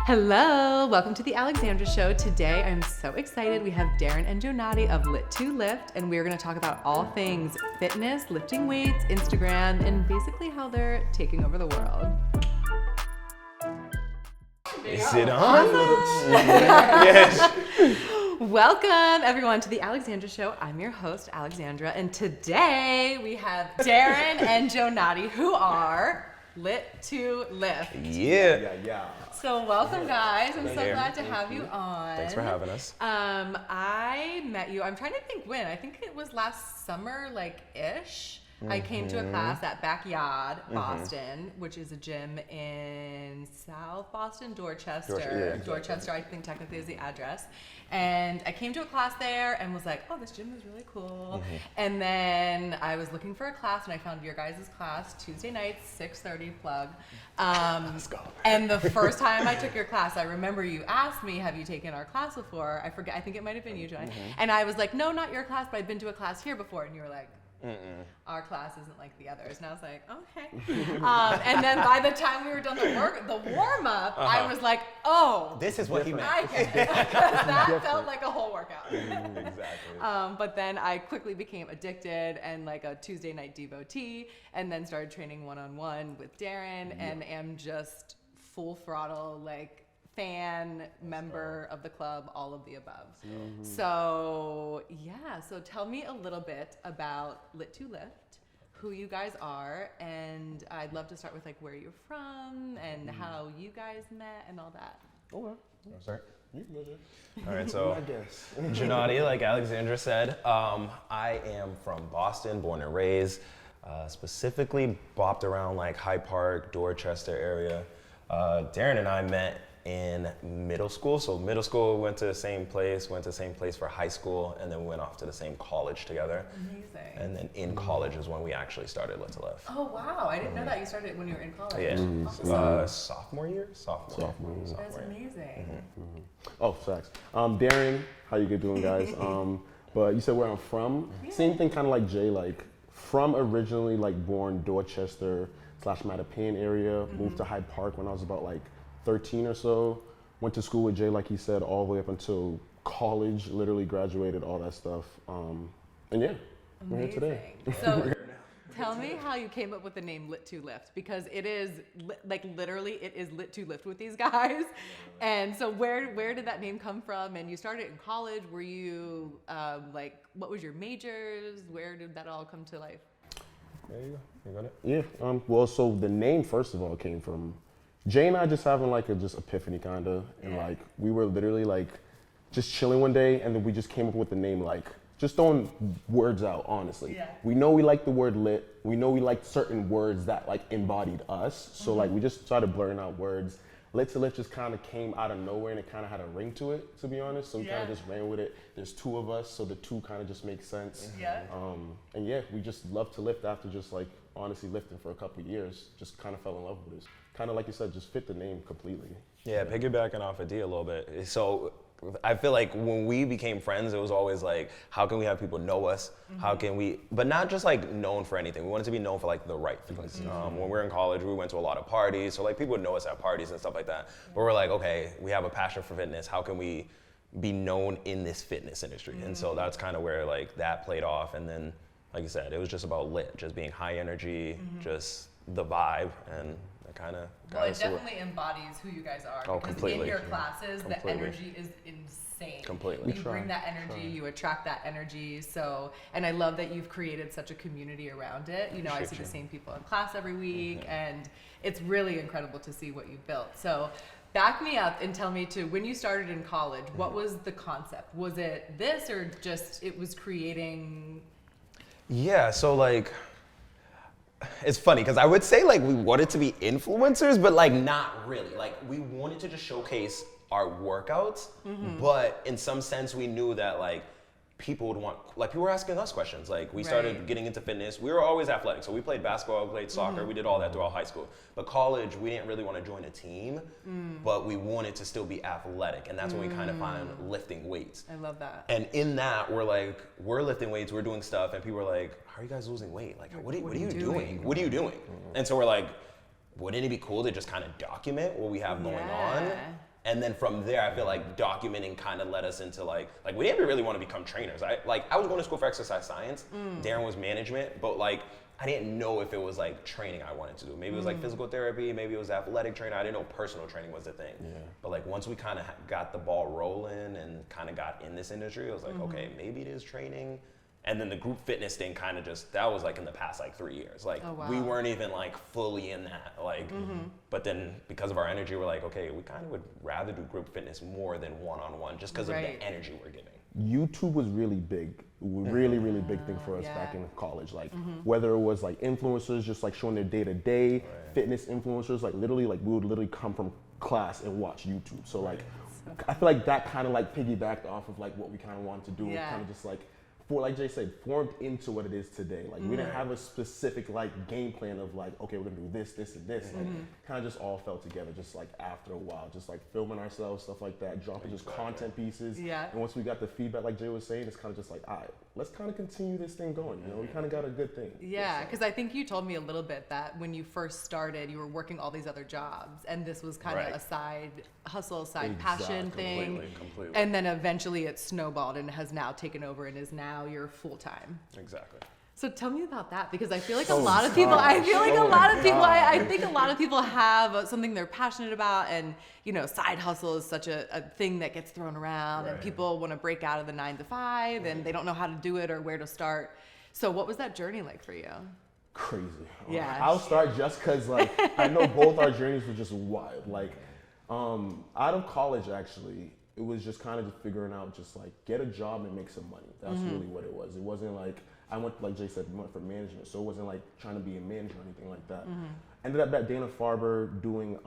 Hello, welcome to the Alexandra Show. Today I'm so excited. We have Darren and Jonady of Lit2Lift, and we're going to talk about all things fitness, lifting weights, Instagram, and basically how they're taking over the world. Is it on? Yes. Welcome everyone to the Alexandra Show. I'm your host, Alexandra, and today we have Darren and Jonady, who are Lit2Lift. Yeah. So welcome, guys. I'm so glad to have you on. Thanks for having us. I met you, I'm trying to think when. I think it was last summer, ish. I came to a class at Backyard, Boston, which is a gym in South Boston, Dorchester. Dorchester, I think technically is the address. And I came to a class there and was like, oh, this gym is really cool. And then I was looking for a class and I found your guys' class, Tuesday nights, 6:30 plug. Let's go. And the first time I took your class, I remember you asked me, have you taken our class before? I forget, I think it might have been you, Johnny. And I was like, no, not your class, but I've been to a class here before. And you were like, our class isn't like the others. And I was like, okay. And then by the time we were done the warm up, I was like, oh, This is what he meant. I get it. Because that felt like a whole workout. Exactly. But then I quickly became addicted and like a Tuesday night devotee, and then started training one-on-one with Darren, and am just full throttle, fan, member of the club, all of the above. So tell me a little bit about Lit2Lift, who you guys are, and I'd love to start with where you're from and how you guys met and all that. Okay. Sorry. You can go there. All right, so I guess. Jonady, like Alexandra said, I am from Boston, born and raised, specifically bopped around Hyde Park, Dorchester area. Darren and I met in middle school. So middle school, went to the same place for high school, and then we went off to the same college together. Amazing. And then in college is when we actually started Lit2Lift. Oh wow, I didn't know that you started when you were in college. Yeah, Awesome. sophomore year. That's amazing. Oh, facts. Darren, how you doing, guys? But you said where I'm from. Same thing, kind of like Jay. From originally born Dorchester / Mattapan area. Moved to Hyde Park when I was about 13 or so. Went to school with Jay, like he said, all the way up until college. Literally graduated, all that stuff. And yeah, we're here today. So tell me how you came up with the name Lit2Lift, because it is literally it is Lit2Lift with these guys. And so where did that name come from? And you started in college. Were you what was your majors? Where did that all come to life? There you go. You got it? Yeah. Well, so the name first of all came from Jay and I just having just epiphany kind of, and we were literally just chilling one day, and then we just came up with the name just throwing words out, honestly. Yeah. We know we like the word lit. We know we liked certain words that embodied us. So we just started blurring out words. Lit2Lift just kind of came out of nowhere, and it kind of had a ring to it, to be honest. So we kind of just ran with it. There's two of us, so the two kind of just makes sense. Yeah. And yeah, we just love to lift after just honestly lifting for a couple of years. Just kind of fell in love with it. Kind of like you said, just fit the name completely. Yeah, piggybacking off of D a little bit. So I feel like when we became friends, it was always how can we have people know us? How can we, but not just known for anything. We wanted to be known for the right things. When we were in college, we went to a lot of parties. So people would know us at parties and stuff like that. But we're okay, we have a passion for fitness. How can we be known in this fitness industry? And so that's kind of where that played off. And then, like you said, it was just about lit, just being high energy, just the vibe, and well, it definitely embodies who you guys are. Oh, because completely. in your classes, the Completely. energy is insane. Completely. You bring that energy, you attract that energy. So, and I love that you've created such a community around it. I see the same people in class every week, and it's really incredible to see what you've built. So, back me up and tell me when you started in college, what was the concept? Was it this, or just it was creating? Yeah, so it's funny because I would say we wanted to be influencers, but not really. We wanted to just showcase our workouts, but in some sense we knew that people would want, people were asking us questions. We started getting into fitness. We were always athletic, so we played basketball, we played soccer, we did all that throughout high school. But college, we didn't really want to join a team, but we wanted to still be athletic, and that's when we kind of found lifting weights. I love that. And in that, we're lifting weights, we're doing stuff, and people were like, how are you guys losing weight? What are you doing? What are you doing? And so we're wouldn't it be cool to just kind of document what we have going on? And then from there, I feel like documenting kind of led us into like we didn't really want to become trainers. I was going to school for exercise science. Darren was management, but like I didn't know if it was like training I wanted to do. Maybe it was like physical therapy, maybe it was athletic training. I didn't know personal training was the thing. Yeah. But like once we kind of got the ball rolling and kind of got in this industry, I was like, okay, maybe it is training. And then the group fitness thing kind of just, that was like in the past like 3 years. Like we weren't even like fully in that. Like, but then because of our energy, we're like, okay, we kind of would rather do group fitness more than one-on-one just because of the energy we're giving. YouTube was really big, really big thing for us back in college. Like whether it was like influencers just like showing their day-to-day, fitness influencers, like literally like we would literally come from class and watch YouTube. So like, I feel like that kind of like piggybacked off of like what we kind of wanted to do. Yeah. Kind of just like, like Jay said, formed into what it is today. Like we didn't have a specific like game plan of like, okay, we're gonna do this, this, and this. Like kind of just all fell together just like after a while, just like filming ourselves, stuff like that, dropping just content pieces. Yeah. And once we got the feedback, like Jay was saying, it's kind of just like, all right, let's kind of continue this thing going. You know, we kind of got a good thing. Yeah, because I think you told me a little bit that when you first started, you were working all these other jobs, and this was kind of a side hustle, side passion thing. Completely. And then eventually it snowballed and has now taken over and is now your full time. Exactly. So tell me about that, because I feel like a lot of people, I think a lot of people have something they're passionate about, and you know, side hustle is such a thing that gets thrown around, and people want to break out of the 9 to 5 and they don't know how to do it or where to start. So what was that journey like for you? Crazy. Yeah. I'll start just because like I know both our journeys were just wild. Like out of college actually, it was just kind of just figuring out just like get a job and make some money. That's really what it was. It wasn't like I went, like Jay said, we went for management, so it wasn't like trying to be a manager or anything like that. Ended up at Dana-Farber doing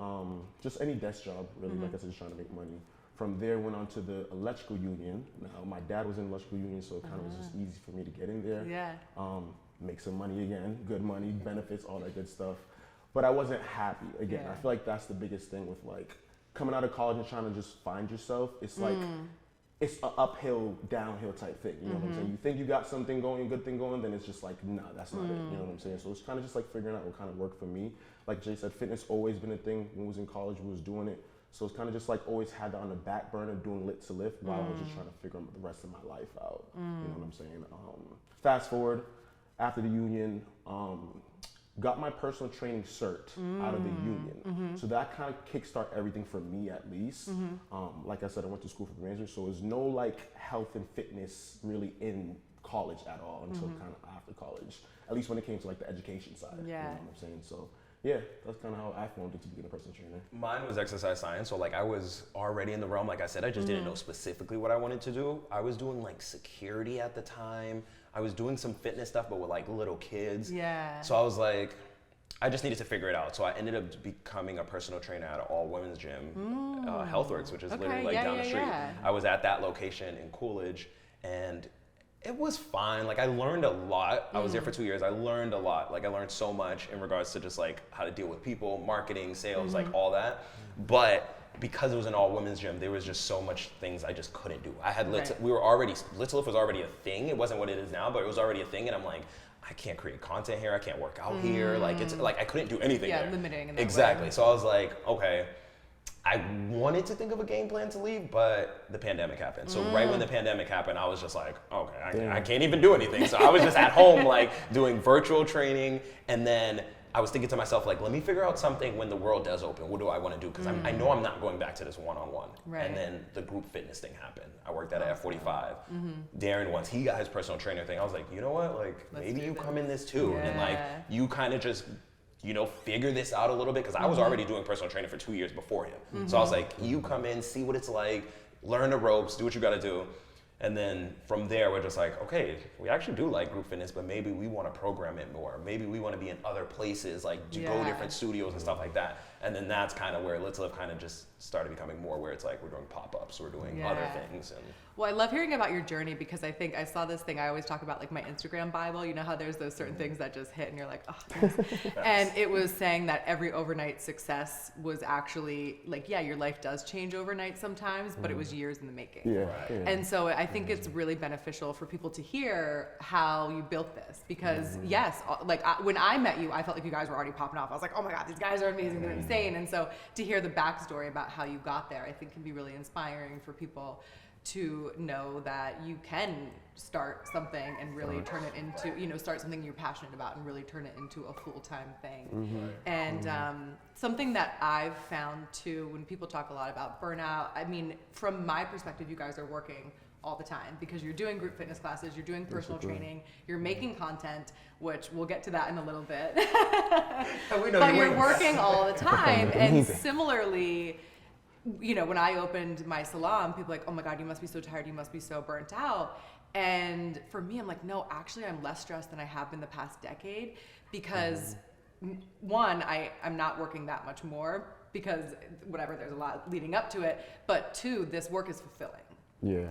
just any desk job, really, like I said, just trying to make money. From there, went on to the electrical union. Now, my dad was in the electrical union, so it kind of was just easy for me to get in there. Yeah. Make some money again, good money, benefits, all that good stuff. But I wasn't happy. Again, I feel like that's the biggest thing with like coming out of college and trying to just find yourself. It's like, it's an uphill, downhill type thing. You know what I'm saying? You think you got something going, a good thing going, then it's just like, nah, that's not it. You know what I'm saying? So it's kind of just like figuring out what kind of worked for me. Like Jay said, fitness always been a thing. When we was in college, we was doing it. So it's kind of just like always had that on the back burner doing Lit2Lift while I was just trying to figure the rest of my life out. You know what I'm saying? Fast forward, after the union, got my personal training cert out of the union. So that kind of kickstart everything for me at least. Like I said, I went to school for management, so there's no like health and fitness really in college at all until kind of after college, at least when it came to like the education side. You know what I'm saying? So yeah, that's kind of how I formed it to be a personal trainer. Mine was exercise science, so like I was already in the realm. Like I said, I just didn't know specifically what I wanted to do. I was doing like security at the time. I was doing some fitness stuff, but with like little kids. Yeah. So I was like, I just needed to figure it out. So I ended up becoming a personal trainer at an all-women's gym, Healthworks, which is literally like down the street. I was at that location in Coolidge, and it was fine. Like I learned a lot. I was there for 2 years. I learned a lot. Like I learned so much in regards to just like how to deal with people, marketing, sales, like all that. But because it was an all-women's gym, there was just so much things I just couldn't do. I had Lit2Lift was already a thing. It wasn't what it is now, but it was already a thing, and I'm like, I can't create content here. I can't work out here. Like it's like I couldn't do anything there. Limiting. In that exactly. way. So I was like, okay. I wanted to think of a game plan to leave, but the pandemic happened. So right when the pandemic happened, I was just like, okay, I can't even do anything. So I was just at home, like doing virtual training, and then I was thinking to myself, like, let me figure out something when the world does open. What do I want to do? Because I know I'm not going back to this one-on-one. Right. And then the group fitness thing happened. I worked at F45. Darren, once he got his personal trainer thing, I was like, you know what? Like, maybe you come in this too. Yeah. And like, you kind of just, you know, figure this out a little bit. Because I was already doing personal training for 2 years before him. So I was like, you come in, see what it's like, learn the ropes, do what you got to do. And then from there, we're just like, okay, we actually do like group fitness, but maybe we want to program it more. Maybe we want to be in other places, like go different studios and stuff like that. And then that's kind of where Lit2Lift kind of just started becoming more where it's like we're doing pop-ups, we're doing other things. And well, I love hearing about your journey, because I think I saw this thing, I always talk about like my Instagram Bible. You know how there's those certain things that just hit and you're like, oh, yes. And it was saying that every overnight success was actually like, yeah, your life does change overnight sometimes, but it was years in the making. Yeah. And so I think it's really beneficial for people to hear how you built this, because yes, like when I met you, I felt like you guys were already popping off. I was like, oh my God, these guys are amazing, they're insane. And so to hear the backstory about about how you got there, I think can be really inspiring for people to know that you can start something and really turn it into, start something you're passionate about and really turn it into a full-time thing. And something that I've found too, when people talk a lot about burnout, I mean, from my perspective, you guys are working all the time because you're doing group fitness classes, you're doing personal training, you're making content, which we'll get to that in a little bit. But you're working all the time. And similarly, when I opened my salon, people were like, oh my God, you must be so tired, you must be so burnt out. And for me, I'm like, no, actually I'm less stressed than I have been the past decade because one, I'm not working that much more because whatever, there's a lot leading up to it. But two, this work is fulfilling. Yeah.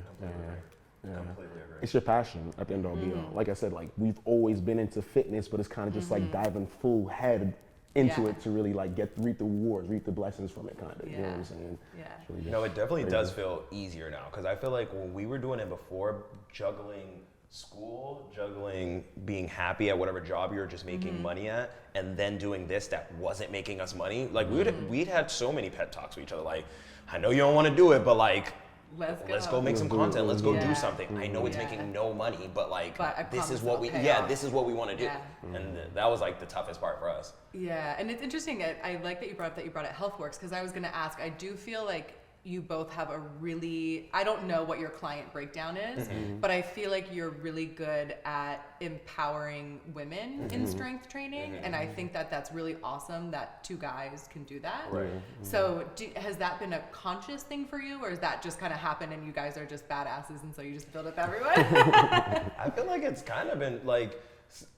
Completely agree. It's your passion at the end all be all. Like I said, like we've always been into fitness, but it's kind of just like diving full head into it to really like reap the rewards, reap the blessings from it, kind of. You know what I'm saying? Yeah. Really it definitely does feel easier now because I feel like when we were doing it before, juggling school, juggling being happy at whatever job you're just making money at, and then doing this that wasn't making us money. Like we'd had so many pep talks with each other. Like, I know you don't want to do it, but like, let's go make some content. Let's go do something. I know it's making no money, but like this is what this is what we want to do. And that was like the toughest part for us. Yeah, and it's interesting. I like that you brought up HealthWorks because I was going to ask. I do feel like you both have a really, I don't know what your client breakdown is, but I feel like you're really good at empowering women in strength training. And I think that that's really awesome that two guys can do that. Right. So has that been a conscious thing for you, or has that just kind of happened and you guys are just badasses and so you just build up everyone? I feel like it's kind of been like,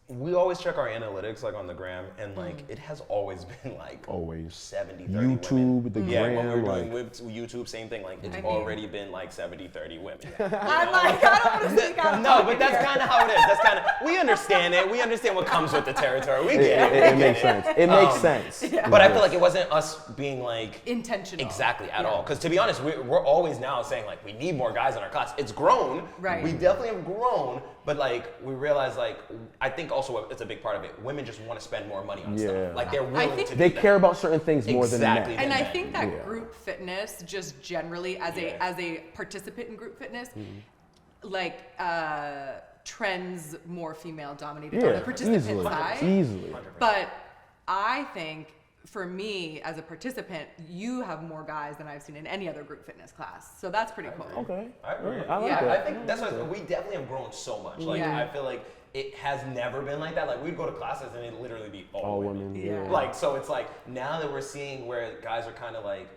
we always check our analytics like on the gram and like it has always been like 70-30 YouTube, women. the when gram, we were like doing with YouTube, same thing, like it's already been like 70-30 women. I'm like, I don't want to speak out. No, but that's kind of how it is. That's kind of, we understand it. We understand what comes with the territory. We get it. It makes sense. It makes sense. But I feel like it wasn't us being like intentional. Exactly, at all. Because to be honest, we're always now saying like we need more guys in our class. It's grown. Right. We definitely have grown. But like we realize like I think also it's a big part of it. Women just want to spend more money on stuff. Like they're willing to. They care about certain things more than men. And I think that group fitness, just generally as a participant in group fitness, like trends more female dominated on the participant side. Easily. But I think for me as a participant, you have more guys than I've seen in any other group fitness class. So that's pretty cool. Okay. I agree. I like that. I think that's what we definitely have grown so much. Like I feel like it has never been like that. Like we'd go to classes and it'd literally be all women. Like so it's like now that we're seeing where guys are kind of like,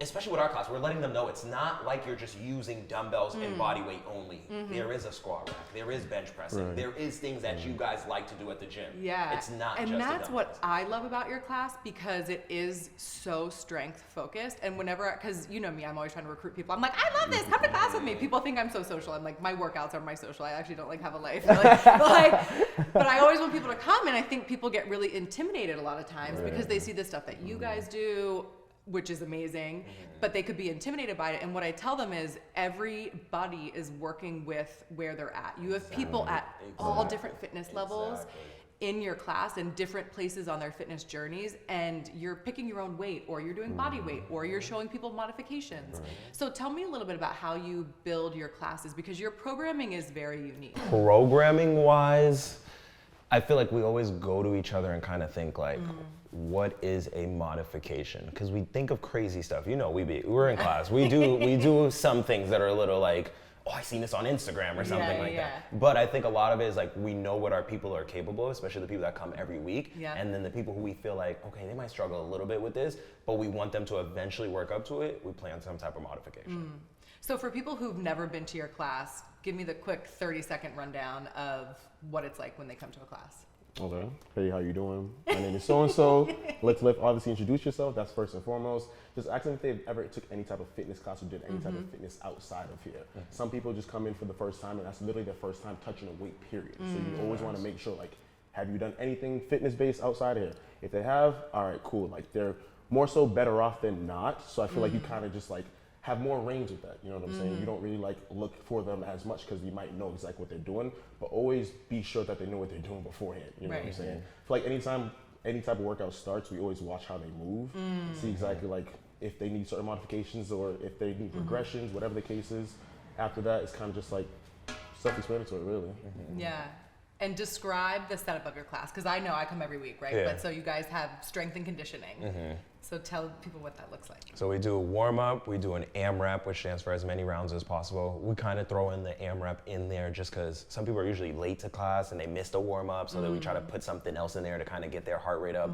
especially with our class, we're letting them know it's not like you're just using dumbbells and body weight only. There is a squat rack, there is bench pressing, there is things that you guys like to do at the gym. Yeah, it's not and just that's what I love about your class because it is so strength focused. And whenever, because you know me, I'm always trying to recruit people. I'm like, I love this, come to class with me. People think I'm so social. I'm like, my workouts are my social. I actually don't like have a life. But I always want people to come, and I think people get really intimidated a lot of times because they see the stuff that you guys do, which is amazing, but they could be intimidated by it. And what I tell them is everybody is working with where they're at. You have people at all different fitness levels in your class and different places on their fitness journeys, and you're picking your own weight, or you're doing body weight, or you're showing people modifications. So tell me a little bit about how you build your classes, because your programming is very unique. Programming wise, I feel like we always go to each other and kind of think like, what is a modification? Because we think of crazy stuff. You know, we're in class. We do some things that are a little like, oh, I seen this on Instagram or something like that. But I think a lot of it is like we know what our people are capable of, especially the people that come every week. And then the people who we feel like, okay, they might struggle a little bit with this, but we want them to eventually work up to it. We plan some type of modification. So for people who've never been to your class, give me the quick 30-second rundown of what it's like when they come to a class. Okay. Hey, how you doing? My name is so-and-so. Lit2Lift, obviously introduce yourself. That's first and foremost. Just ask them if they've ever took any type of fitness class or did any type of fitness outside of here. Some people just come in for the first time, and that's literally their first time touching a weight, period. So you always want to make sure, like, have you done anything fitness-based outside of here? If they have, all right, cool. Like, they're more so better off than not. So I feel like you kind of just, like, have more range with that, you know what I'm saying? You don't really like look for them as much because you might know exactly what they're doing, but always be sure that they know what they're doing beforehand, you know what I'm saying? I feel like anytime any type of workout starts, we always watch how they move, see exactly like if they need certain modifications or if they need regressions, whatever the case is. After that, it's kind of just like self-explanatory, really. Yeah. And describe the setup of your class, because I know I come every week, right? Yeah. But so you guys have strength and conditioning. So tell people what that looks like. So we do a warm-up, we do an AMRAP, which stands for as many rounds as possible. We kind of throw in the AMRAP in there just because some people are usually late to class and they missed a warm-up, so that we try to put something else in there to kind of get their heart rate up.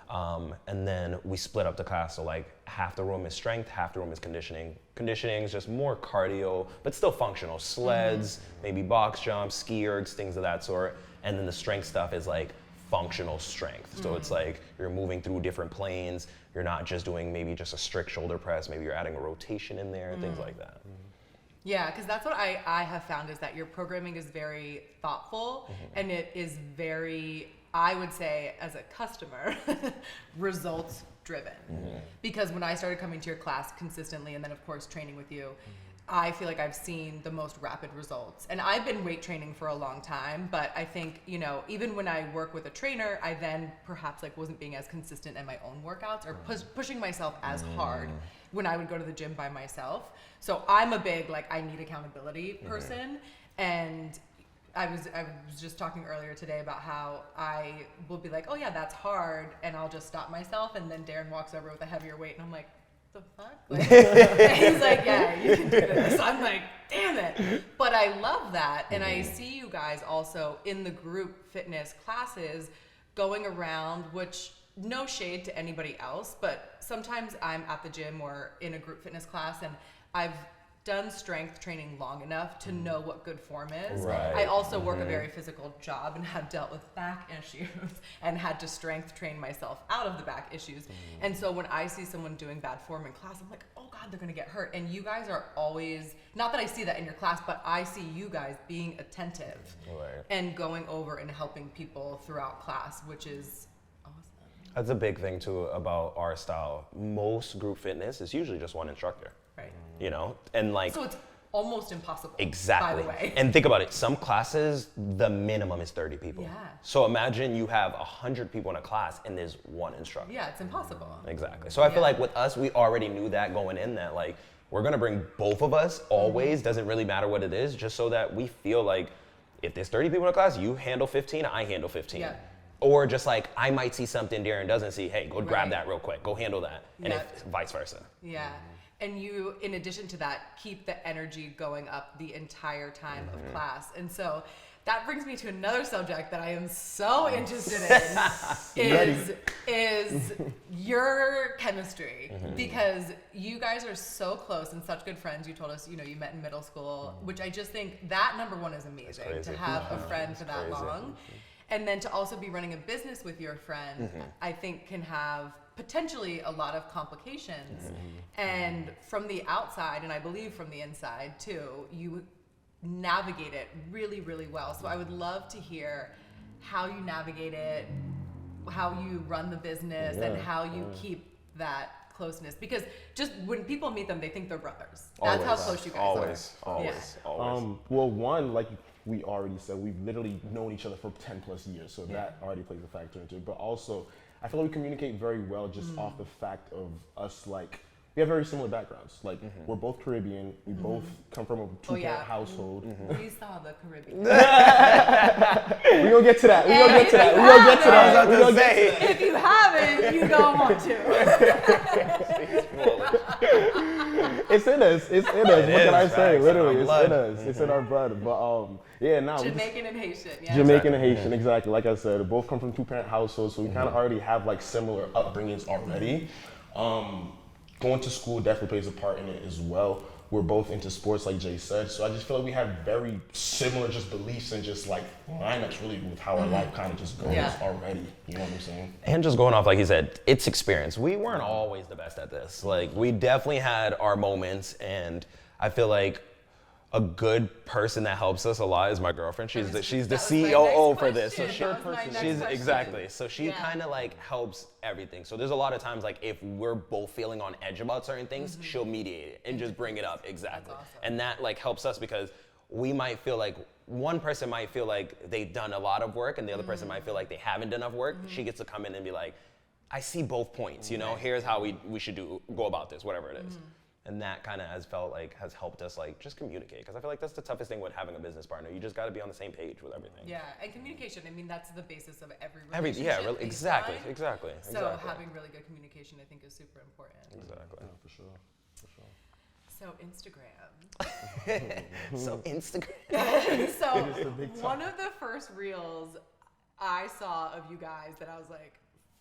And then we split up the class, so like half the room is strength, half the room is conditioning. Conditioning is just more cardio, but still functional. Sleds, maybe box jumps, ski ergs, things of that sort. And then the strength stuff is like functional strength. So it's like you're moving through different planes. You're not just doing maybe just a strict shoulder press. Maybe you're adding a rotation in there, things like that. Yeah, because that's what I have found is that your programming is very thoughtful and it is very, I would say, as a customer, results driven. Because when I started coming to your class consistently and then, of course, training with you, I feel like I've seen the most rapid results. And I've been weight training for a long time, but I think, you know, even when I work with a trainer, I then perhaps like wasn't being as consistent in my own workouts or pushing myself as hard when I would go to the gym by myself. So I'm a big, like, I need accountability person. And I was just talking earlier today about how I will be like, oh yeah, that's hard. And I'll just stop myself. And then Darren walks over with a heavier weight and I'm like, the fuck? Like, and he's like, yeah, you can do this. I'm like, damn it. But I love that. And I see you guys also in the group fitness classes going around, which no shade to anybody else, but sometimes I'm at the gym or in a group fitness class and I've done strength training long enough to know what good form is. Right. I also work a very physical job and have dealt with back issues and had to strength train myself out of the back issues. And so when I see someone doing bad form in class, I'm like, oh God, they're gonna get hurt. And you guys are always, not that I see that in your class, but I see you guys being attentive and going over and helping people throughout class, which is awesome. That's a big thing too about our style. Most group fitness is usually just one instructor. Right. You know, and like so it's almost impossible. Exactly. By the way. And think about it. Some classes, the minimum is 30 people. Yeah. So imagine you have 100 people in a class and there's one instructor. Yeah, it's impossible. Exactly. So I feel like with us, we already knew that going in that like we're gonna bring both of us always. Doesn't really matter what it is, just so that we feel like if there's 30 people in a class, you handle 15, I handle 15. Yeah. Or just like I might see something Darren doesn't see. Hey, go grab that real quick. Go handle that. And if vice versa. Yeah. And you, in addition to that, keep the energy going up the entire time of class. And so that brings me to another subject that I am so interested in is your chemistry. Because you guys are so close and such good friends. You told us, you know, you met in middle school, which I just think that number one is amazing to have a friend for that long. And then to also be running a business with your friend, I think can have potentially a lot of complications. And from the outside, and I believe from the inside too, you navigate it really, really well. So I would love to hear how you navigate it, how you run the business, and how you keep that closeness. Because just when people meet them, they think they're brothers. That's how close you guys are. Always. Well, one, like we already said, we've literally known each other for 10 plus years, so that already plays a factor into it. But also, I feel like we communicate very well just off the fact of us, like, we have very similar backgrounds. Like, we're both Caribbean. We both come from a two-parent household. We saw the Caribbean. We're going to get to that. If you haven't, you don't want to. It's in us. What can I say? Literally, it's in us. It's in our blood. But Jamaican and Haitian. Yeah. Jamaican and Haitian, exactly. Like I said, we both come from two-parent households, so we kind of already have like similar upbringings already. Going to school definitely plays a part in it as well. We're both into sports, like Jay said, so I just feel like we have very similar just beliefs and just like lineups really with how our life kind of just goes already. You know what I'm saying? And just going off, like he said, it's experience. We weren't always the best at this. Like, we definitely had our moments, and I feel like a good person that helps us a lot is my girlfriend. She's the COO for this. So she kind of like helps everything. So there's a lot of times like if we're both feeling on edge about certain things, she'll mediate it and just bring it up. Exactly. Awesome. And that like helps us because we might feel like one person might feel like they've done a lot of work and the other person might feel like they haven't done enough work. She gets to come in and be like, I see both points, you know, here's how we should go about this, whatever it is. And that kind of has helped us like just communicate, because I feel like that's the toughest thing with having a business partner. You just got to be on the same page with everything. Yeah, and communication. I mean, that's the basis of every relationship. Exactly. So having really good communication, I think, is super important. Exactly. Yeah, for sure. So Instagram. So Instagram. So one of the first reels I saw of you guys that I was like,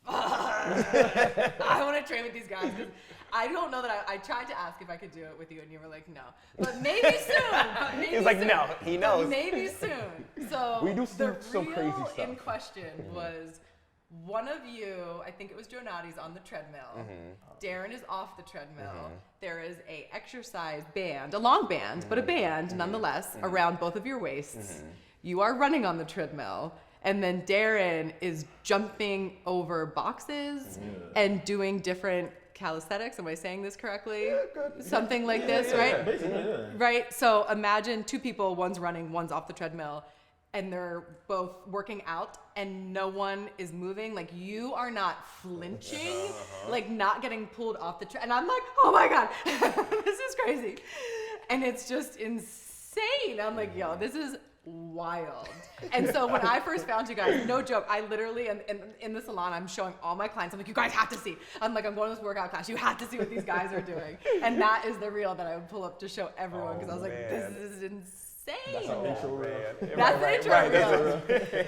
I want to train with these guys, because I don't know that I tried to ask if I could do it with you, and you were like, no. But maybe soon. He's like, no, he knows. But maybe soon. So We do the some crazy reel stuff. in question was one of you, I think it was Jonady's, on the treadmill. Darren is off the treadmill. There is a exercise band, a long band, but a band nonetheless, around both of your waists. You are running on the treadmill. And then Darren is jumping over boxes and doing different calisthenics. Am I saying this correctly? Something like this, right? Basically, yeah. Right. So imagine two people, one's running, one's off the treadmill, and they're both working out and no one is moving. Like, you are not flinching, like not getting pulled off the treadmill. And I'm like, oh my God, this is crazy. And it's just insane. I'm like, yo, this is wild. And so when I first found you guys, no joke, I literally am in the salon, I'm showing all my clients, I'm like, you guys have to see. I'm like, I'm going to this workout class, you have to see what these guys are doing. And that is the reel that I would pull up to show everyone, because I was like, this is insane. That's our intro reel. That's the intro reel.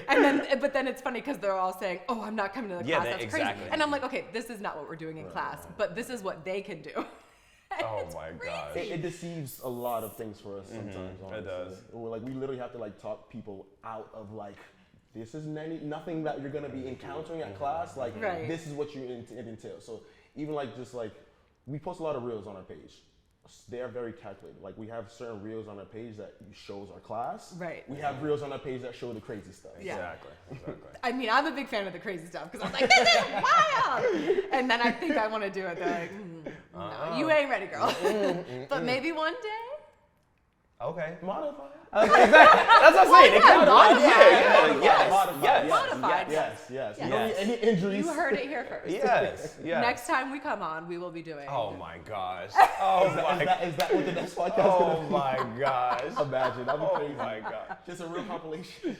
And then, but then it's funny because they're all saying, oh, I'm not coming to the class, that's exactly. crazy. And I'm like, okay, this is not what we're doing in class, but this is what they can do. Oh my gosh. It deceives a lot of things for us sometimes. Honestly. It does. We're like, we literally have to like talk people out of like, this is nothing that you're gonna be encountering at class. Like, this is what it entails. So even like just like, we post a lot of reels on our page. They're very calculated. Like, we have certain reels on our page that shows our class. Right. We have reels on our page that show the crazy stuff. Yeah. Exactly. I mean, I'm a big fan of the crazy stuff, because I was like, this is wild. And then I think I want to do it. They're like, no, you ain't ready, girl. But maybe one day. Okay. Modify. Exactly. That's what I'm saying. It can Modified. Yes. Yes. Any injuries? You heard it here first. Yes. Next time we come on, we will be doing. Oh my gosh. Is that what the next podcast Oh is? my gosh. Imagine. That'd be crazy. Oh my gosh. Just a real compilation.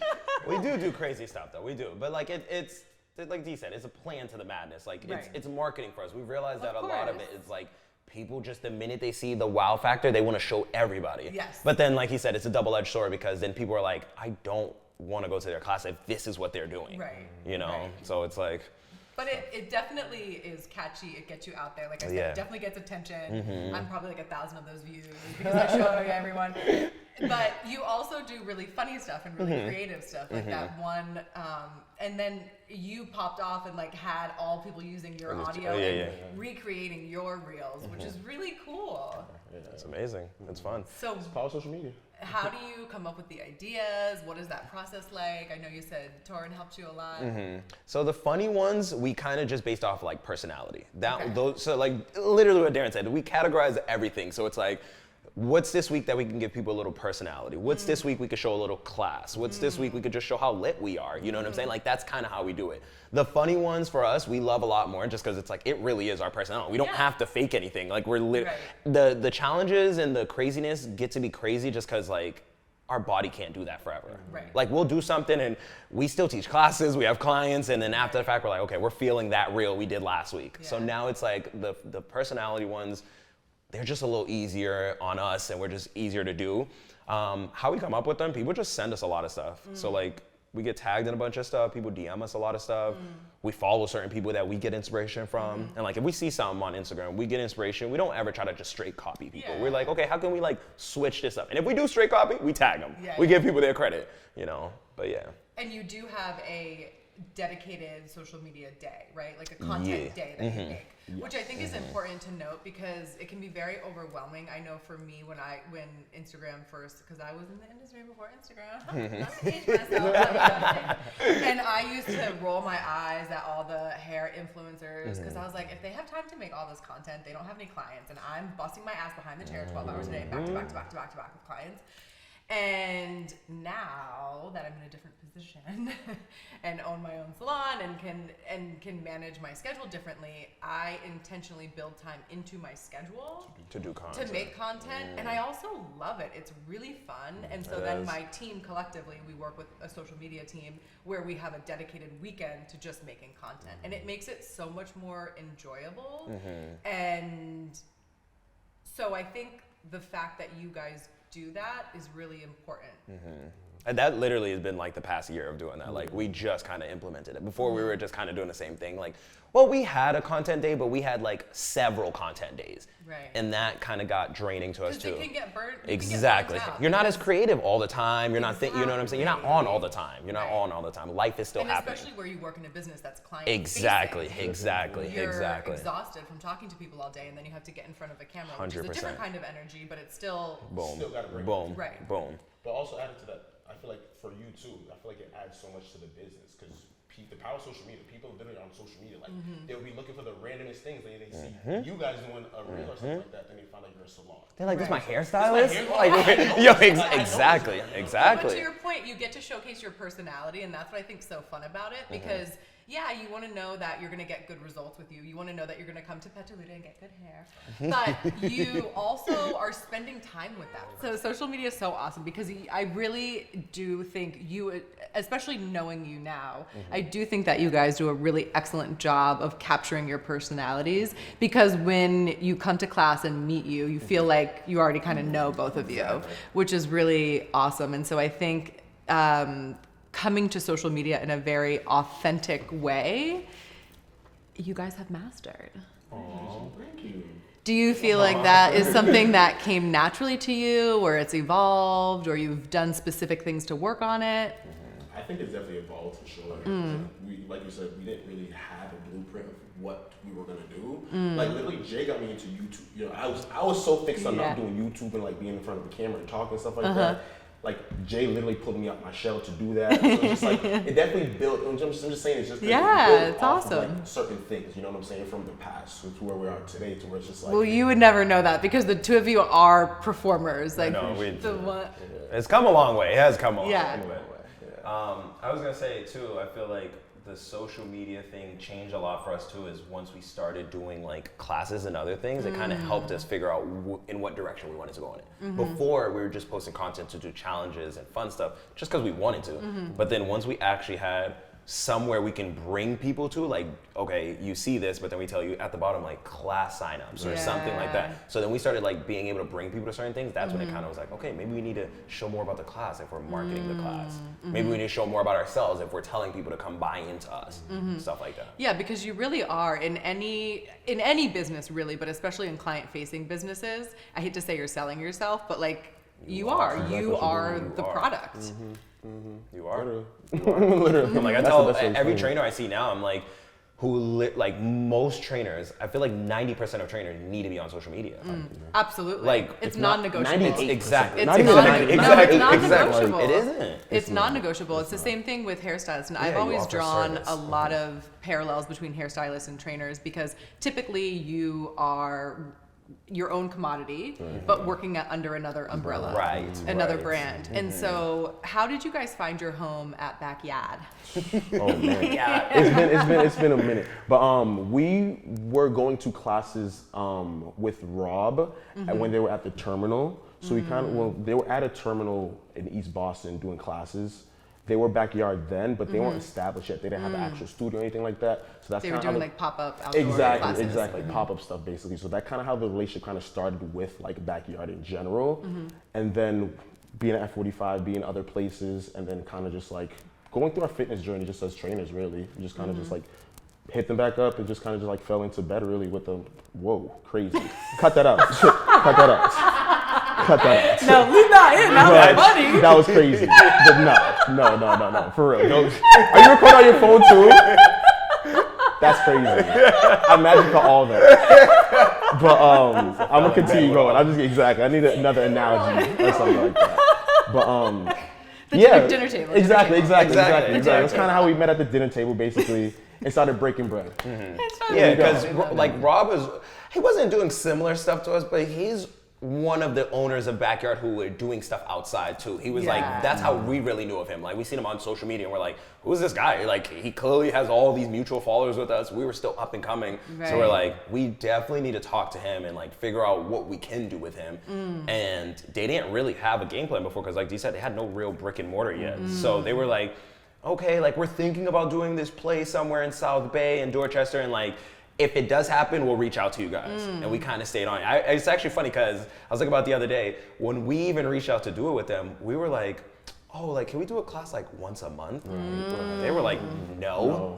We do crazy stuff though. We do. But like it's like Dee said, it's a plan to the madness. Like it's marketing for us. We realized that a lot of it is like, people just, the minute they see the wow factor, they want to show everybody. Yes. But then, like he said, it's a double-edged sword, because then people are like, I don't want to go to their class if this is what they're doing. Right. You know? Right. So it's like. But it definitely is catchy. It gets you out there. Like I said, it definitely gets attention. I'm probably like 1,000 of those views because I show everyone. But you also do really funny stuff and really creative stuff, like that one. And then you popped off and like had all people using your audio and recreating your reels, which is really cool. It's amazing. It's fun. So It's power of social media. how do you come up with the ideas? What is that process like? I know you said Torrin helped you a lot. So the funny ones, we kind of just based off like personality. So like literally what Darren said, we categorize everything. So it's like, what's this week that we can give people a little personality? What's this week we could show a little class? What's this week we could just show how lit we are? You know what I'm saying? Like, that's kind of how we do it. The funny ones for us, we love a lot more just because it's like, it really is our personality. We don't have to fake anything. Like, we're the challenges and the craziness get to be crazy just because like our body can't do that forever. Right. Like, we'll do something and we still teach classes, we have clients, and then after the fact, we're like, okay, we're feeling that reel we did last week. So now it's like the personality ones, they're just a little easier on us and we're just easier to do. How we come up with them, people just send us a lot of stuff. So like, we get tagged in a bunch of stuff, people DM us a lot of stuff. We follow certain people that we get inspiration from. And like, if we see something on Instagram, we get inspiration. We don't ever try to just straight copy people. We're like, okay, how can we like switch this up? And if we do straight copy, we tag them. We give people their credit, you know, but yeah. And you do have a dedicated social media day, right? Like a content day that you make, which I think is important to note because it can be very overwhelming. I know for me when Instagram first, because I was in the industry before Instagram, not to age myself, and I used to roll my eyes at all the hair influencers because I was like, if they have time to make all this content, they don't have any clients, and I'm busting my ass behind the chair 12 hours a day, back to back to back to back to back with clients. And now that I'm in a different position and own my own salon and can manage my schedule differently, I intentionally build time into my schedule to do content, to make content, and I also love it. It's really fun. And so then my team collectively, we work with a social media team where we have a dedicated weekend to just making content, and it makes it so much more enjoyable. And so I think the fact that you guys do that is really important. And that literally has been like the past year of doing that. Like we just kind of implemented it. Before we were just kind of doing the same thing. Like, well, we had a content day, but we had like several content days. Right. And that kind of got draining to us too. Because you can get burnt. Exactly. You're not as creative all the time. You're not you know what I'm saying? You're not on all the time. You're not on all the time. Life is still happening. Especially where you work in a business that's client Exactly. You're exhausted from talking to people all day, and then you have to get in front of a camera, which is a different kind of energy, but it's still Still gotta bring boom, right. boom. But also added to that, I feel like for you too, I feel like it adds so much to the business because the power of social media, people literally on social media, like they'll be looking for the randomest things. They see you guys doing a reel or something like that, then they find out you're a salon. They're like, this is my hairstylist? Exactly. But to your point, you get to showcase your personality, and that's what I think is so fun about it, because you want to know that you're going to get good results with you. You want to know that you're going to come to Petalita and get good hair. But you also are spending time with them. So social media is so awesome because I really do think you, especially knowing you now, I do think that you guys do a really excellent job of capturing your personalities, because when you come to class and meet you, you feel like you already kind of know both of you, which is really awesome. And so I think coming to social media in a very authentic way, you guys have mastered. Oh, thank you. Do you feel like that is something that came naturally to you, or it's evolved, or you've done specific things to work on it? I think it's definitely evolved for sure. We, like you said, we didn't really have a blueprint of what we were gonna do. Like literally, Jay got me into YouTube. You know, I was so fixed on not doing YouTube and like being in front of the camera and talking and stuff like that. Like Jay literally pulled me out my shell to do that. So it's just like it definitely built. I'm just saying it's just it's awesome. Of, like, certain things, you know what I'm saying, from the past to where we are today, to where it's just like. Well, you would never know that because the two of you are performers. Like it's come a long way. It has come a long way. Yeah. I was gonna say too. I feel like the social media thing changed a lot for us too. Is once we started doing like classes and other things, it kind of helped us figure out in what direction we wanted to go in it. Before we were just posting content to do challenges and fun stuff, just because we wanted to. But then once we actually had somewhere we can bring people to, like, okay, you see this, but then we tell you at the bottom, like, class signups or something like that. So then we started like being able to bring people to certain things. That's when it kind of was like, okay, maybe we need to show more about the class if we're marketing the class. Maybe we need to show more about ourselves if we're telling people to come buy into us, stuff like that. Yeah, because you really are in any business really, but especially in client-facing businesses. I hate to say you're selling yourself, but like you are the product. You are. Literally. Like I tell every trainer I see now, I'm like, like most trainers, I feel like 90% of trainers need to be on social media. Absolutely. Like it's non-negotiable. Exactly. It's non-negotiable. Exactly. It isn't. It's non-negotiable. It's the same thing with hairstylists. And I've always drawn a lot of parallels between hairstylists and trainers, because typically you are your own commodity, but working under another umbrella, another brand. And so, how did you guys find your home at Backyard? Oh man, it's been a minute. But we were going to classes with Rob when they were at the terminal. So we they were at a terminal in East Boston doing classes. They were Backyard then, but they weren't established yet. They didn't have an actual studio or anything like that. So that's they were doing like pop-up outdoor classes. Exactly, pop-up stuff basically. So that kind of how the relationship kind of started with like Backyard in general, and then being at F45, being other places, and then kind of just like going through our fitness journey just as trainers. Really, we just kind of just like hit them back up and just kind of just like fell into bed really with them. Whoa, crazy! Cut that out. Cut that out. Cut that out. No, leave that in. That was funny. That was crazy. But no, for real. Are you recording on your phone too? That's crazy. I imagine for all that. But I'm gonna continue going. I need another analogy or something like that. But dinner table. Exactly. That's kind of how we met at the dinner table basically and started breaking bread. Yeah, because like Rob he wasn't doing similar stuff to us, but he's one of the owners of Backyard who were doing stuff outside too. He was like, that's how we really knew of him. Like we seen him on social media and we're like, who is this guy? Like he clearly has all these mutual followers with us. We were still up and coming. Right. So we're like, we definitely need to talk to him and like figure out what we can do with him. And they didn't really have a game plan before because like Dee said, they had no real brick and mortar yet. So they were like, okay, like we're thinking about doing this play somewhere in South Bay and Dorchester and like, if it does happen, we'll reach out to you guys. And we kind of stayed on it. It's actually funny because I was thinking about the other day, when we even reached out to do it with them, we were like, oh, like, can we do a class like once a month? They were like, no.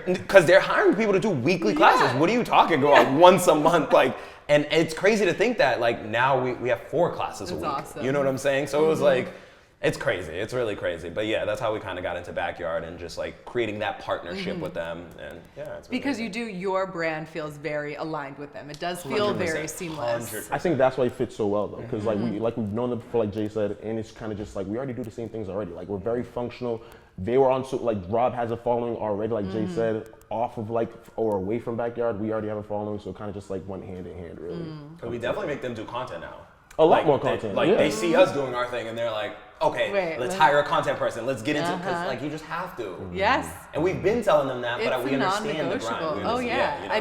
Because they're hiring people to do weekly classes. What are you talking about? Once a month, like, and it's crazy to think that like now we have 4 classes a week. Awesome. You know what I'm saying? So it was like, it's crazy. It's really crazy. But yeah, that's how we kind of got into Backyard and just like creating that partnership with them. And yeah, it's really Because amazing. your brand feels very aligned with them. It does feel 100%, very seamless. 100%. I think that's why it fits so well though, because we've known them for like Jay said, and it's kind of just like we already do the same things already. Like we're very functional. They were on like Rob has a following already, like Jay said, off of like or away from Backyard. We already have a following, so it kind of just like went hand in hand really. Because we definitely make them do content now. A lot Like, more they- content. Like yeah. they see us doing our thing and they're like, okay, Wait, let's let- hire a content person. Let's get into it because like you just have to. Yes. And we've been telling them that, It's but we a understand the grind. non-negotiable. We Oh understand- yeah. you know? I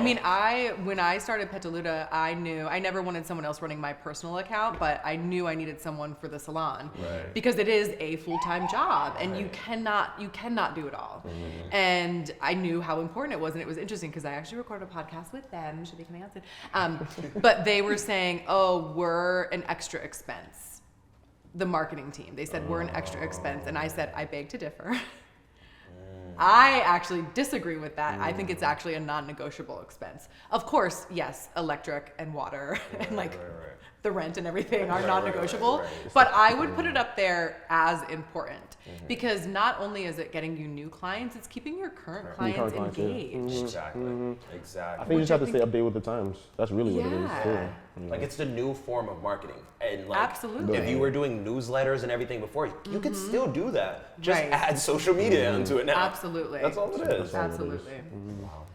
mean, when I started Petaluda, I knew I never wanted someone else running my personal account, but I knew I needed someone for the salon Right. because it is a full-time job, and you cannot do it all. And I knew how important it was, and it was interesting because I actually recorded a podcast with them. Should be coming out soon. But they were saying, "Oh, we're an extra expense." The marketing team. They said we're an extra expense, and I said I beg to differ. I actually disagree with that. I think it's actually a non-negotiable expense. Of course, yes, electric and water and like the rent and everything are non-negotiable, but I would put it up there as important because not only is it getting you new clients, it's keeping your current clients clients, yeah. engaged. Exactly. Exactly. I think you just have to stay updated with the times. That's really what it is Yeah. too. Like it's the new form of marketing, and like Absolutely. if you were doing newsletters and everything before, you could still do that. Just Right. add social media into it now. Absolutely. That's all it is. Absolutely.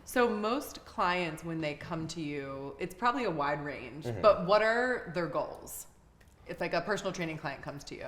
So most clients, when they come to you, it's probably a wide range, but what are their goals? If like a personal training client comes to you.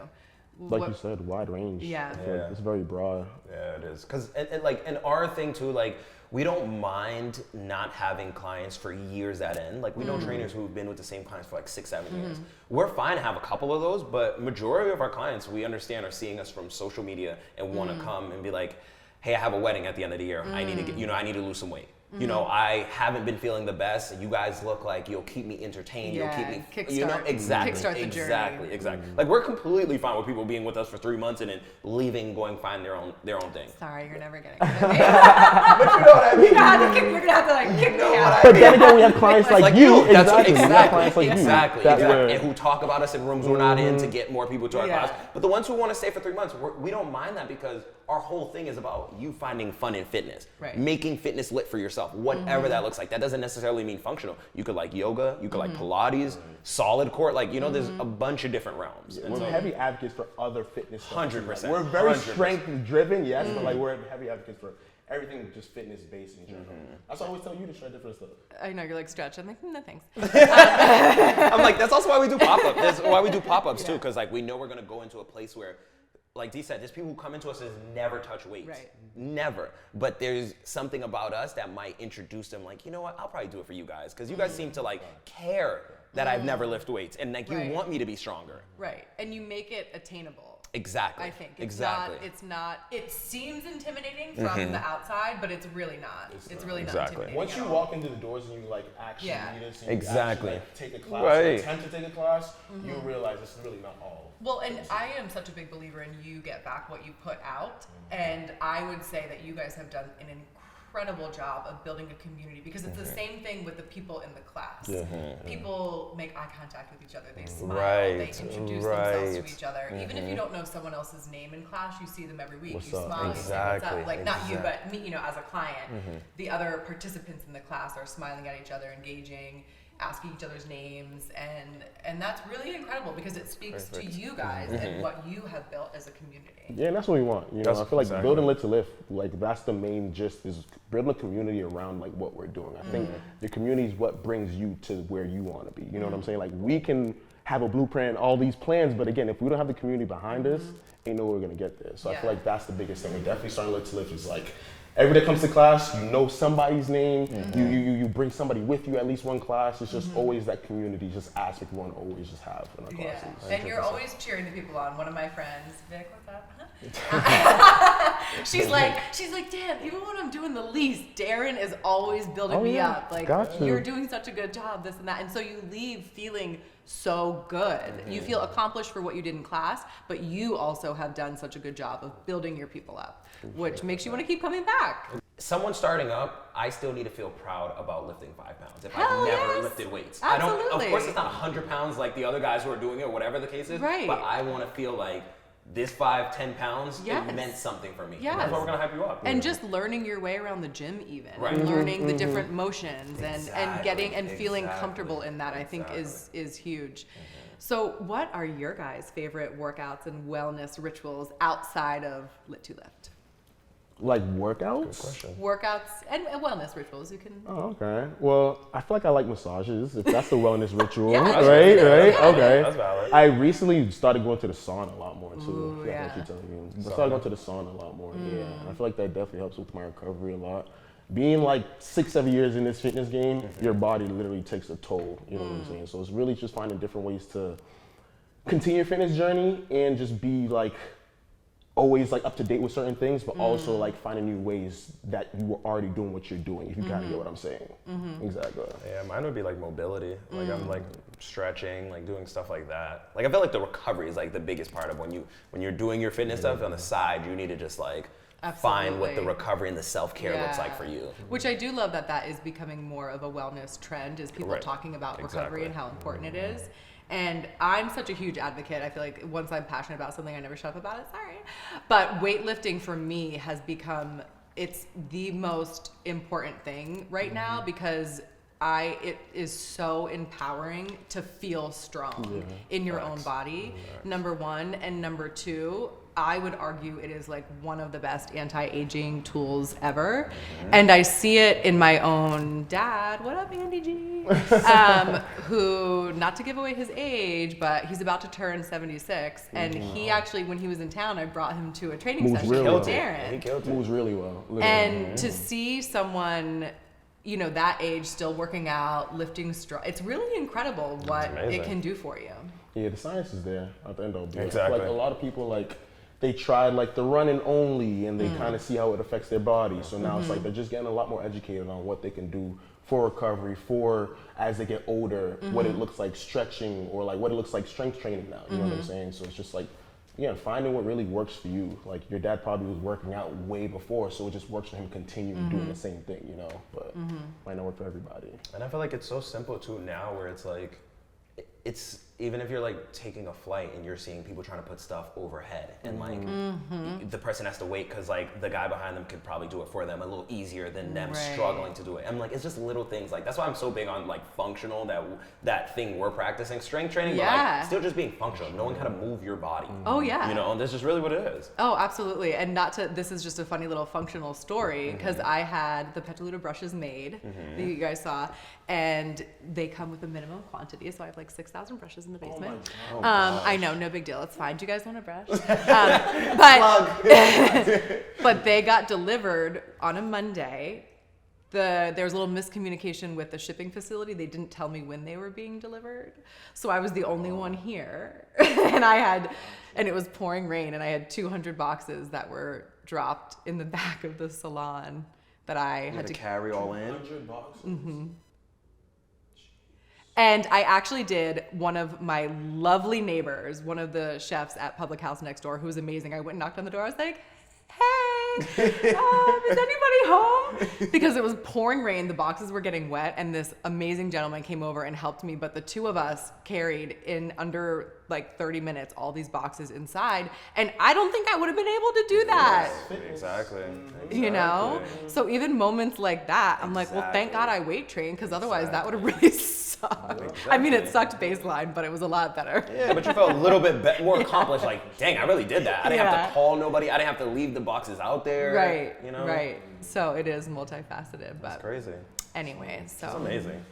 Like what- you said, wide range. Yeah. I feel like Yeah. it's very broad. Yeah, it is. Cause and our thing too, like we don't mind not having clients for years at end. Like we know trainers who've been with the same clients for like 6-7 years. We're fine to have a couple of those, but majority of our clients we understand are seeing us from social media and want to come and be like, hey, I have a wedding at the end of the year. I need to get, I need to lose some weight. You know, I haven't been feeling the best. You guys look like you'll keep me entertained. Yeah, You'll keep me, kickstart- exactly, kickstart the journey. exactly, exactly. Like we're completely fine with people being with us for 3 months and then leaving, going find their own thing. Sorry, you're never getting it. You're But you know what I mean? gonna have to like kick me out. But then again, we have clients like, you. That's exactly. We have clients like exactly. you. That's exactly. where And who talk about us in rooms we're not in to get more people to our Yeah. class. But the ones who want to stay for 3 months, we don't mind that because our whole thing is about you finding fun in fitness, Right. making fitness lit for yourself, whatever that looks like. That doesn't necessarily mean functional. You could like yoga, you could like Pilates, solid core, like there's a bunch of different realms. And we're so- heavy advocates for other fitness stuff. 100%. We're very 100%. strength driven, yes, but like we're heavy advocates for everything just fitness based in general. That's why I always tell you to try different stuff. I know you're like stretch. I'm like, no thanks. I'm like, that's also why we do pop-up. That's why we do pop-ups too, because like we know we're gonna go into a place where, like Dee said, there's people who come into us and never touch weights. Right. Never. But there's something about us that might introduce them, like, you know what, I'll probably do it for you guys. Because you guys seem to like care that I've never lifted weights and like you Right. want me to be stronger. Right, and you make it attainable. Exactly. I think it's exactly. not. It seems intimidating from the outside, but it's really not. It's really not Exactly. intimidating. Once you at all. walk into the doors and you like actually Yeah. need it, so you Exactly. actually, like, take a class, Right. or attempt to take a class, you'll realize it's really not all. Well, and I am such a big believer in you get back what you put out, and I would say that you guys have done an incredible job of building a community because it's the same thing with the people in the class. People make eye contact with each other, they smile, they Right, introduce themselves to right. each other. Even if you don't know someone else's name in class, you see them every week. What's you up? smile, you say Exactly, what's up. Like not you, exactly. but me, as a client. The other participants in the class are smiling at each other, engaging. asking each other's names, and that's really incredible because it speaks to you guys and what you have built as a community. Yeah, and that's what we want. You know, I feel like building Lit2Lift, like that's the main gist, is building a community around like what we're doing. I think the community is what brings you to where you want to be. You know what I'm saying? Like we can have a blueprint, all these plans, but again, if we don't have the community behind us, ain't no way we're gonna get there. So I feel like that's the biggest thing. We're definitely starting Lit2Lift is like, every day comes to class, you know somebody's name, you bring somebody with you at least one class. It's just always that community just aspect we want to always just have in our classes. And you're always cheering the people on. One of my friends, Vic, what's up? she's like, damn, even when I'm doing the least, Darren is always building me up. Like, you're doing such a good job, this and that. And so you leave feeling so good. You feel accomplished for what you did in class, but you also have done such a good job of building your people up, which makes you want to keep coming back. Someone starting up, I still need to feel proud about lifting 5 pounds. If Hell I've never yes. lifted weights. Absolutely. I don't, of course it's not 100 pounds like the other guys who are doing it or whatever the case is, Right. but I want to feel like this 5-10 pounds, Yes. it meant something for me. Yes. And that's why we're gonna hype you up. And just learning your way around the gym even, Right. and learning the different motions and getting and feeling Exactly. comfortable in that, I think is huge. So what are your guys' favorite workouts and wellness rituals outside of Lit2Lift? Like workouts? Question. Workouts and wellness rituals, you can. Oh, okay. Well, I feel like I like massages, if that's the wellness ritual. Yeah, that's right? Yeah. Okay. That's valid. I recently started going to the sauna a lot more too. Ooh, I yeah. keep telling you. I started going to the sauna a lot more. Yeah. I feel like that definitely helps with my recovery a lot. Being like 6-7 years in this fitness game, your body literally takes a toll. You know what I'm saying? So it's really just finding different ways to continue your fitness journey and just be like always like up to date with certain things, but also like finding new ways that you were already doing what you're doing, if you kind of get what I'm saying. Exactly. Yeah, mine would be like mobility. Like I'm like stretching, like doing stuff like that. Like I feel like the recovery is like the biggest part of when you're doing your fitness stuff on the side, you need to just like find what the Absolutely. recovery and the self-care looks like for you. Which I do love that is becoming more of a wellness trend, is people Right. talking about Exactly. recovery and how important it is. And I'm such a huge advocate. I feel like once I'm passionate about something, I never shut up about it. Sorry. But weightlifting for me has become, it's the most important thing right now because it is so empowering to feel strong in your own body, number one. And number two, I would argue it is like one of the best anti-aging tools ever. And I see it in my own dad, what up Andy G, who, not to give away his age, but he's about to turn 76. And he actually, when he was in town, I brought him to a training Moves session really with well. Darren. He killed it. Moves really well. Literally. And to see someone, you know, that age still working out, lifting it's really incredible what amazing. it can do for you. Yeah, the science is there at the end of the day. Exactly. Like a lot of people like, they tried like the running only and they kind of see how it affects their body. So now it's like they're just getting a lot more educated on what they can do for recovery, for as they get older, what it looks like stretching or like what it looks like strength training now. You know what I'm saying? So it's just like, yeah, finding what really works for you. Like your dad probably was working out way before, so it just works for him to continue doing the same thing, you know, but might not work for everybody. And I feel like it's so simple too now where it's like, it's even if you're like taking a flight and you're seeing people trying to put stuff overhead and like the person has to wait because like the guy behind them could probably do it for them a little easier than them Right. struggling to do it. And like it's just little things like that's why I'm so big on like functional, that thing we're practicing, strength training, but Yeah. like still just being functional, knowing how to move your body. Oh yeah. You know, and that's just really what it is. Oh, absolutely. And this is just a funny little functional story because I had the Petaluma brushes made that you guys saw, and they come with a minimum quantity. So I have like 6,000 brushes in the basement. I know, no big deal. It's fine. Do you guys want a brush? But they got delivered on a Monday. There was a little miscommunication with the shipping facility. They didn't tell me when they were being delivered. So I was the only one here. And it was pouring rain, and I had 200 boxes that were dropped in the back of the salon that I had to carry all in. 100 boxes? And I actually did one of my lovely neighbors, one of the chefs at Public House next door, who was amazing. I went and knocked on the door. I was like, hey, is anybody home? Because it was pouring rain. The boxes were getting wet. And this amazing gentleman came over and helped me. But the two of us carried in under like 30 minutes all these boxes inside. And I don't think I would have been able to do that. Exactly. You know? So even moments like that, I'm like, well, thank God I weight trained, because otherwise that would have really sucked. sucked. I mean, it sucked baseline, but it was a lot better. Yeah, but you felt a little bit more accomplished. Like, dang, I really did that. I didn't have Yeah. to call nobody. I didn't have to leave the boxes out there. Right. You know. Right. So it is multifaceted, but That's crazy. anyway, so. That's amazing.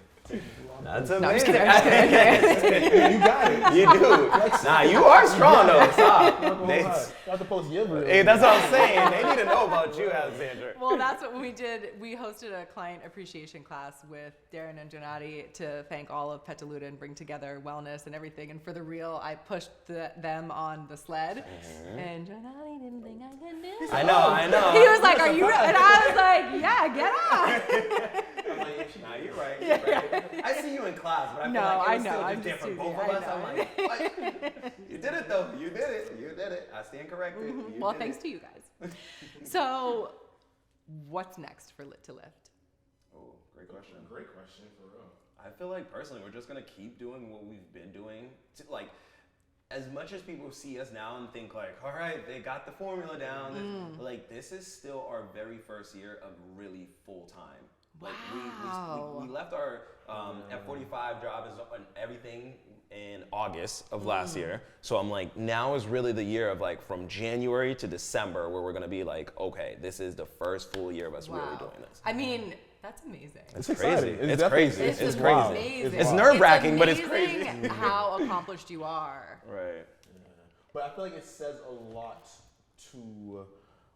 That's amazing. No, I'm just kidding. I'm just kidding. You got it. You do. Nah, you are strong though. Stop. You have to post your video. Hey, that's what I'm saying. They need to know about you, Alexandra. Well, that's what we did. We hosted a client appreciation class with Darren and Jonady to thank all of Petaluma and bring together wellness and everything. And for the reel, I pushed them on the sled, and Jonady didn't think I could do it. I know. He was like, "Are you?" And I was like, "Yeah, get on." Nah, you're right. You're right. I see you in class, but I feel No, like it I was know, still I'm just just different for teasing, both of I us. I'm know. like, what? You did it though. You did it. You did it. I stand corrected. You Well, did thanks it. to you guys. So, what's next for Lit2Lift? Oh, great question. Great question for real. I feel like personally, we're just gonna keep doing what we've been doing. Like, as much as people see us now and think like, all right, they got the formula down. Like, this is still our very first year of really full time. Like Wow. we left our F45 job and everything in August of last year. So I'm like, now is really the year of like from January to December where we're gonna be like, okay, this is the first full year of us really doing this. I mean, that's amazing. It's exciting. crazy. It's It's definitely- crazy. It's It's just crazy. amazing. It's nerve-wracking, but it's amazing crazy. how accomplished you are. Right. But I feel like it says a lot to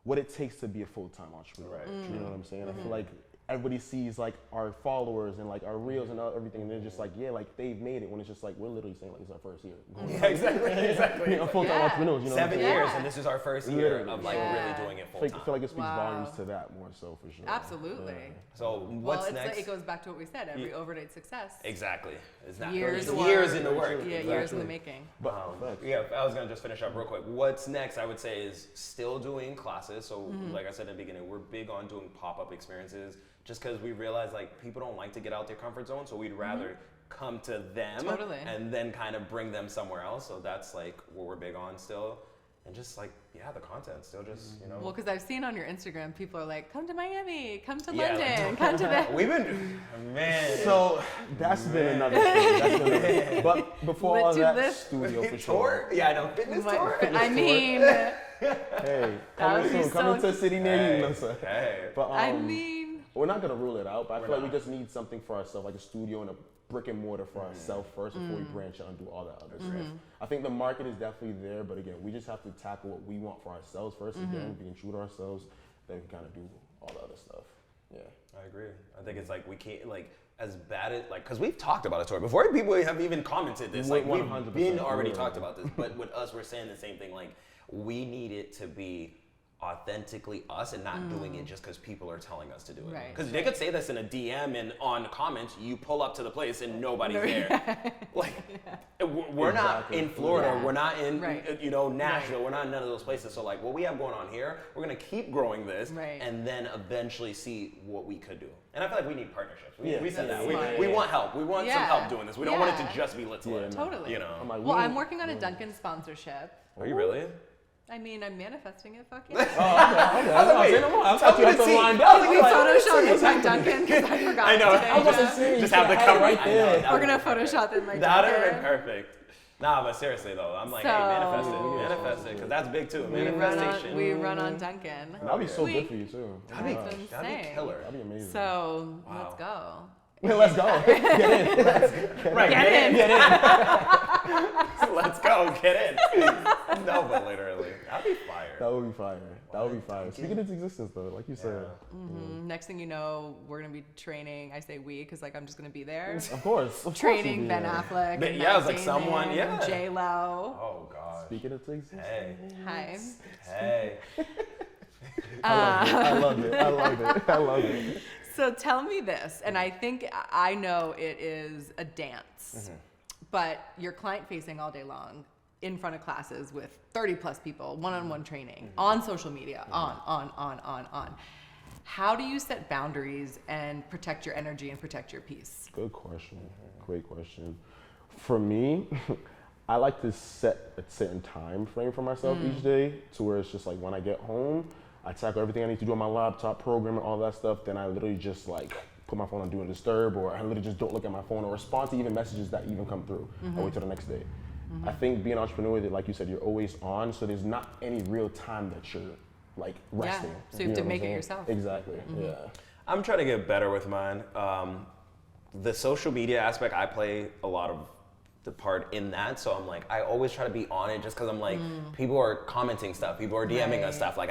what it takes to be a full-time entrepreneur. Right. You know what I'm saying? I feel like everybody sees like our followers and like our reels and everything, and they're just like, yeah, like they've made it. When it's just like we're literally saying like it's our first year. Yeah, exactly. You know, full-time Yeah. entrepreneurs. You know, 7 what I'm saying? years, and this is our first year Literally. of like Yeah. really doing it full I time. feel like it speaks Wow. volumes to that more so for sure. Absolutely. So Well, what's it's next? like, it goes back to what we said. Every overnight success. Exactly. It's not Years it's of years work. in the work. Yeah, years in the making. But Yeah, I was gonna just finish up real quick. What's next, I would say, is still doing classes. So, like I said in the beginning, we're big on doing pop-up experiences, just because we realize like people don't like to get out their comfort zone, so we'd rather come to them Totally. and then kind of bring them somewhere else. So that's like what we're big on still, and just like the content still just Well, because I've seen on your Instagram, people are like, "Come to Miami, come to Yeah, like- London, come to the." We've been man. so that's been another thing. That's been another, but before all that, Lit2Lift. studio for tour? sure. Yeah, I know. Fitness tour. I mean, Hey, coming would be soon, coming so- to a city near you, Lisa. Hey. But I mean, we're not gonna rule it out, but I feel like we not. just need something for ourselves, like a studio and a brick and mortar for ourselves first before we branch out and do all that other stuff. I think the market is definitely there, but again, we just have to tackle what we want for ourselves first, again, being true to ourselves, then we can kind of do all the other stuff. Yeah. I agree. I think it's like we can't like as bad as like because we've talked about a tour before. People have even commented this. Like we've 100%, been already yeah. talked about this, but with us, we're saying the same thing. Like we need it to be authentically us and not doing it just because people are telling us to do it. Right. Because they could say this in a DM and on comments, you pull up to the place and nobody's there. Like we're not Exactly. in Florida. Yeah. We're not in Right. Nashville. Right. We're not in none of those places. So like what we have going on here, we're gonna keep growing this Right. and then eventually see what we could do. And I feel like we need partnerships. We, Yeah. we said that. That's We, smart. we want help. We want some Yeah. help doing this. We don't want it to Yeah. just be Lit2Lift. Yeah, no. totally. You know. I'm like, Well, we I'm need- working on a Dunkin' sponsorship. Are you really? I mean, I'm manifesting it. Fuck yeah. Okay. I thought you had some lined I up. was We like, photoshopped in my Dunkin' because I forgot I know. today. I was about to Yeah. say, Just you have the should cover right I know, there. that We're would gonna be perfect. Photoshop in my That would have been Dunkin'. perfect. Nah, but seriously though, I'm like, So- hey, manifest it. Manifest it. Because that's big too. Manifestation. We run on Dunkin'. That'd be so We- good for you too. That'd be, That's that'd be insane. killer. That'd be amazing. So Wow. let's go. Let's go. Get in. Right. Get in. Let's go. Get in. No, but literally. That'd be fire. That would be fire. That would be fire. Speaking into existence though, like you said. Next thing you know, we're gonna be training. I say we because like I'm just gonna be there. Of course. Training Ben Affleck. But and yeah, it was Matt like someone- Damon yeah. and J Lo. Oh, God. Speaking into existence. Hey. Hi. Hey. I love it. I love it. I love it. So tell me this, and I think I know it is a dance, but you're client facing all day long in front of classes with 30 plus people, one-on-one training, on social media, on. How do you set boundaries and protect your energy and protect your peace? Good question. Great question. For me, I like to set a certain time frame for myself each day to where it's just like when I get home, I tackle everything I need to do on my laptop, programming, all that stuff. Then I literally just like put my phone on Do Not Disturb, or I literally just don't look at my phone or respond to even messages that even come through. I wait till the next day. I think being an entrepreneur, like you said, you're always on, so there's not any real time that you're like resting. So you have to make it yourself. Exactly. Yeah. I'm trying to get better with mine. The social media aspect, I play a lot of the part in that, so I'm like, I always try to be on it just because I'm like, people are commenting stuff, people are DMing us stuff, like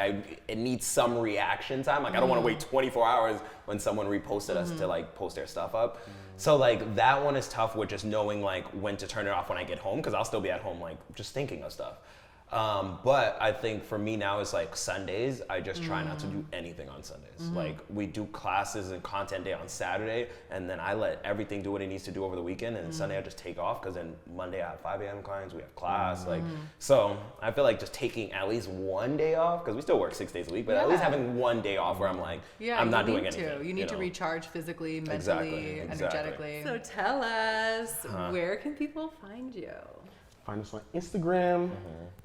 it needs some reaction time. Like I don't want to wait 24 hours when someone reposted us to like post their stuff up. So like that one is tough with just knowing like when to turn it off when I get home, because I'll still be at home like just thinking of stuff. But I think for me now is like Sundays, I just try not to do anything on Sundays. Like we do classes and content day on Saturday, and then I let everything do what it needs to do over the weekend, and then Sunday I just take off, because then Monday I have 5 a.m. clients, we have class, like, so I feel like just taking at least one day off, because we still work 6 days a week, but at least having one day off where I'm like, I'm not doing anything. You need to recharge physically, mentally, energetically. So tell us, where can people find you? Find us on Instagram,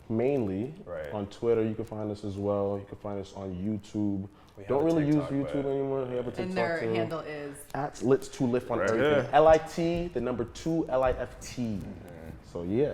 mainly. Right. On Twitter, you can find us as well. You can find us on YouTube. Don't really TikTok, use YouTube anymore. We have a TikTok And their too. handle is? At Lit2Lift on Right everything. here. LIT, the number 2, LIFT. So yeah,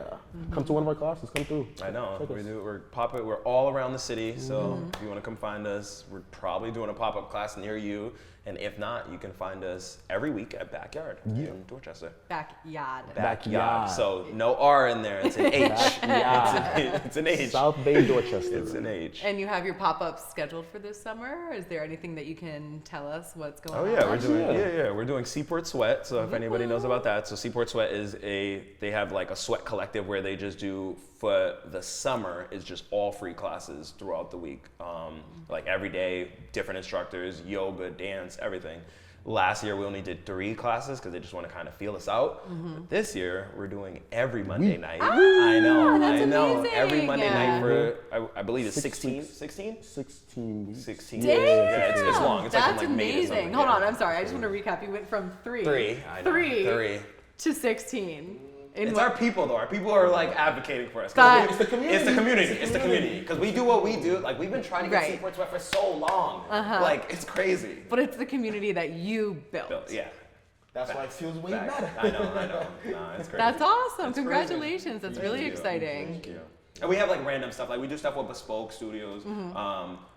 come to one of our classes. Come through. I know. Check us. We're all around the city, so if you want to come find us, we're probably doing a pop-up class near you. And if not, you can find us every week at Backyard in Dorchester. Backyard. Backyard. So no R in there. It's an H. Backyard. It's an H. South Bay, Dorchester. It's an H. And you have your pop-ups scheduled for this summer? Is there anything that you can tell us what's going on? Oh yeah, we're doing Seaport Sweat. So if anybody knows about that, so Seaport Sweat is they have like a sweat collective where they just do, for the summer, is just all free classes throughout the week. Like every day, different instructors, yoga, dance, everything. Last year we only did 3 classes because they just want to kind of feel us out. But this year we're doing every Monday night. I know. Amazing. Every Monday night for I believe it's 16 weeks. 16. Dang. Yeah, it's long. It's That's like from like May to amazing. something. Hold Yeah. on, I'm sorry. I just want to recap. You went from 3 3 to 16. It's our people though. Our people are like advocating for us. That- It's the community. It's the community. It's the community. Because we do what we do. Like we've been trying to get Right. Seaport Sweat for so long. Like it's crazy. But it's the community that you built. Yeah. That's why it feels way Facts. better. I know. No, it's crazy. That's awesome. It's Congratulations. crazy. That's really Thank you. exciting. Thank you. And we have like random stuff. Like we do stuff with Bespoke Studios.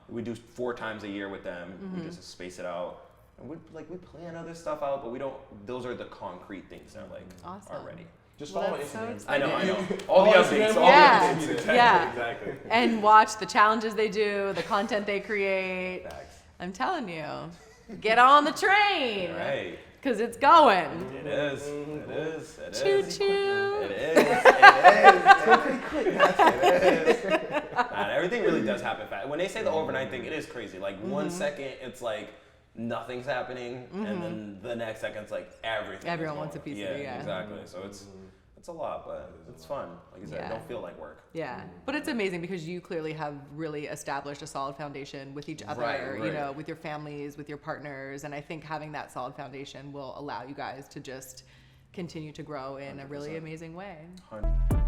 We do 4 times a year with them. We just space it out. And we plan other stuff out, but we don't. Those are the concrete things that like Awesome. are ready. Just Well, follow that's so Instagram. exciting. I know. All the updates. All Yeah. the updates. Exactly. Yeah. Exactly. And watch the challenges they do, the content they create. Facts. I'm telling you, get on the train. Right. Because it's going. It is. It is. It Choo is. choo. It is. It's going pretty quick. It is. Man, everything really does happen fast. When they say the overnight thing, it is crazy. Like 1 second, it's like nothing's happening, and then the next second, it's like everything. Everyone is wants a going. piece of it, yeah. Exactly. So it's a lot, but it's fun. Like you said, Yeah. it don't feel like work. Yeah, but it's amazing because you clearly have really established a solid foundation with each other, Right, you right. know, with your families, with your partners, and I think having that solid foundation will allow you guys to just continue to grow in a really 100%. amazing way. 100%.